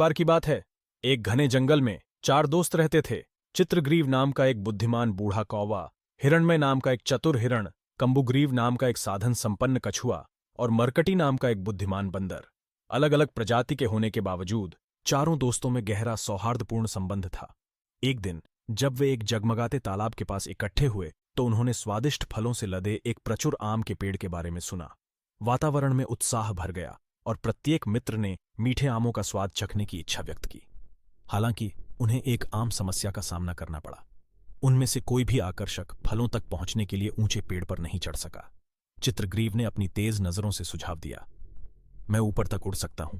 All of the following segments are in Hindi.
बार की बात है। एक घने जंगल में 4 दोस्त रहते थे। चित्रग्रीव नाम का एक बुद्धिमान बूढ़ा कौवा, हिरण्मय नाम का एक चतुर हिरण, कंबुग्रीव नाम का एक साधन संपन्न कछुआ और मरकटी नाम का एक बुद्धिमान बंदर। अलग अलग प्रजाति के होने के बावजूद चारों दोस्तों में गहरा सौहार्दपूर्ण संबंध था। एक दिन जब वे एक जगमगाते तालाब के पास इकट्ठे हुए तो उन्होंने स्वादिष्ट फलों से लदे एक प्रचुर आम के पेड़ के बारे में सुना। वातावरण में उत्साह भर गया और प्रत्येक मित्र ने मीठे आमों का स्वाद चखने की इच्छा व्यक्त की। हालांकि उन्हें एक आम समस्या का सामना करना पड़ा। उनमें से कोई भी आकर्षक फलों तक पहुंचने के लिए ऊंचे पेड़ पर नहीं चढ़ सका। चित्रग्रीव ने अपनी तेज नजरों से सुझाव दिया, मैं ऊपर तक उड़ सकता हूं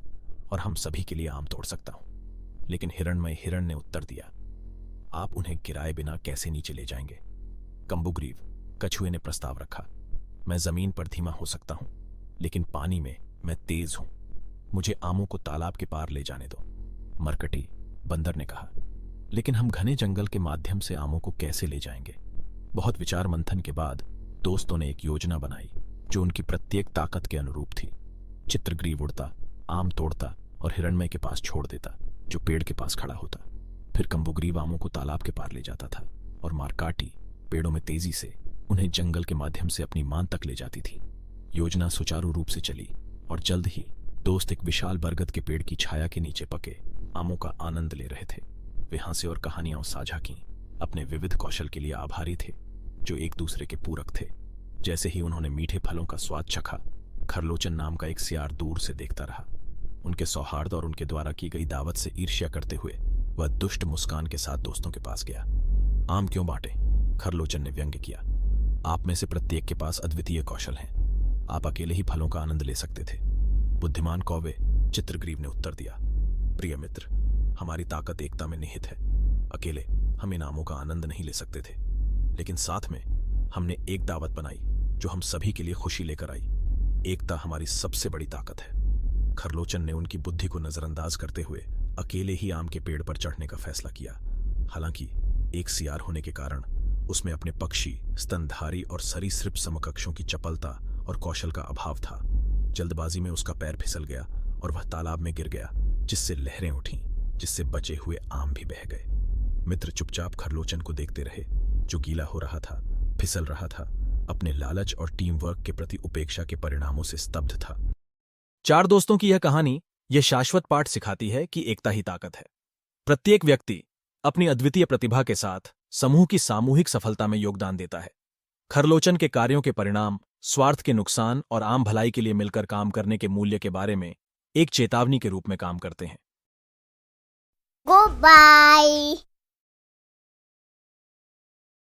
और हम सभी के लिए आम तोड़ सकता हूं। लेकिन हिरणमय हिरण ने उत्तर दिया, आप उन्हें गिराए बिना कैसे नीचे ले जाएंगे? कंबुग्रीव कछुए ने प्रस्ताव रखा, मैं जमीन पर धीमा हो सकता हूं, लेकिन पानी में मैं तेज हूं, मुझे आमों को तालाब के पार ले जाने दो। मरकटी बंदर ने कहा, लेकिन हम घने जंगल के माध्यम से आमों को कैसे ले जाएंगे? बहुत विचार मंथन के बाद दोस्तों ने एक योजना बनाई जो उनकी प्रत्येक ताकत के अनुरूप थी। चित्रग्रीव उड़ता, आम तोड़ता और हिरणमय के पास छोड़ देता जो पेड़ के पास खड़ा होता। फिर कंबुग्रीव आमों को तालाब के पार ले जाता था और मारकाटी पेड़ों में तेजी से उन्हें जंगल के माध्यम से अपनी मान तक ले जाती थी। योजना सुचारू रूप से चली और जल्द ही दोस्त एक विशाल बरगद के पेड़ की छाया के नीचे पके आमों का आनंद ले रहे थे। वे हंसे और कहानियां साझा की, अपने विविध कौशल के लिए आभारी थे जो एक दूसरे के पूरक थे। जैसे ही उन्होंने मीठे फलों का स्वाद चखा, खरलोचन नाम का एक सियार दूर से देखता रहा। उनके सौहार्द और उनके द्वारा की गई दावत से ईर्ष्या करते हुए वह दुष्ट मुस्कान के साथ दोस्तों के पास गया। आम क्यों बांटे? खरलोचन ने व्यंग्य किया, आप में से प्रत्येक के पास अद्वितीय कौशल है, आप अकेले ही फलों का आनंद ले सकते थे। बुद्धिमान कौवे चित्रग्रीव ने उत्तर दिया, प्रिय मित्र, हमारी ताकत एकता में निहित है। अकेले हम इन आमों का आनंद नहीं ले सकते थे, लेकिन साथ में हमने एक दावत बनाई जो हम सभी के लिए खुशी लेकर आई। एकता हमारी सबसे बड़ी ताकत है। खरलोचन ने उनकी बुद्धि को नजरअंदाज करते हुए अकेले ही आम के पेड़ पर चढ़ने का फैसला किया। हालांकि एक सियार होने के कारण उसमें अपने पक्षी, स्तनधारी और सरीसृप समकक्षों की चपलता और कौशल का अभाव था। जल्दबाजी में उसका पैर फिसल गया और वह तालाब में गिर गया, जिससे लहरें उठीं, जिससे बचे हुए आम भी बह गए। मित्र चुपचाप खरलोचन को देखते रहे जो गीला हो रहा था, फिसल रहा था, अपने लालच और टीम वर्क के प्रति उपेक्षा के परिणामों से स्तब्ध था। 4 दोस्तों की यह कहानी यह शाश्वत पाठ सिखाती है कि एकता ही ताकत है। प्रत्येक व्यक्ति अपनी अद्वितीय प्रतिभा के साथ समूह की सामूहिक सफलता में योगदान देता है। खरलोचन के कार्यों के परिणाम स्वार्थ के नुकसान और आम भलाई के लिए मिलकर काम करने के मूल्य के बारे में एक चेतावनी के रूप में काम करते हैं। Goodbye.